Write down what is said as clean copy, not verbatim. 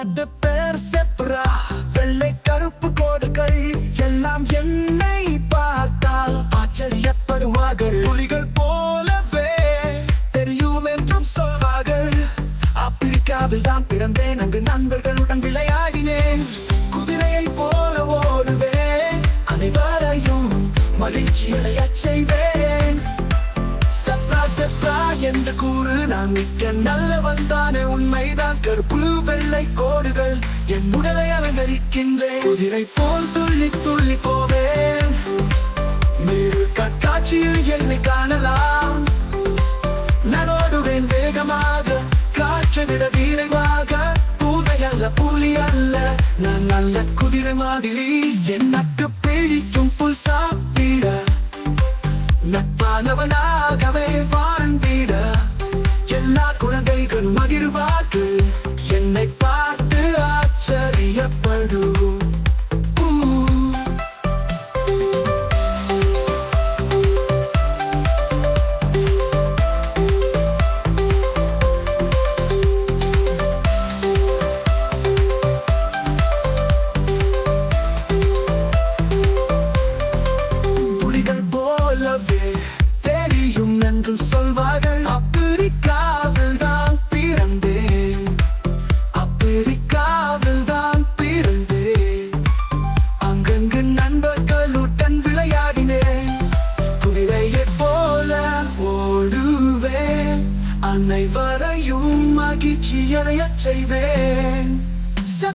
எனது பேர் செப்ரா. வெள்ளை கருப்பு கோடுகள் எல்லாம் என்னை பார்த்தால் ஆச்சரியப்படுவார்கள். புலிகள் போலவே தெரியும் என்றும் சொல்வார்கள். ஆப்பிரிக்காவில் தான் பிறந்தேன், அங்கு நண்பர்களுடன் விளையாடினேன். குதிரையை போல ஓடுவேன், அனைவரையும் மகிழ்ச்சியடையச் செய்வேன். செப்ரா செப்ரா என்று கூறு, நான் மிக்க நல்லவன் தானே. உண்மைதான், கருப்பு வெள்ளை கோடுகள் என் உடலை அலங்கரிக்கின்றேன். குதிரை போல் துள்ளி துள்ளி போவேன், மேறு கண்காட்சியில் என்னை காணலாம். நான் ஓடுவேன் வேகமாக, காற்றை விட விரைவாக. பூனை அல்ல, புலி அல்ல, நான் நல்ல குதிரை மாதிரி. என் நட்டு பிழிக்கும் புல் சாப்பிட நட்பானவனா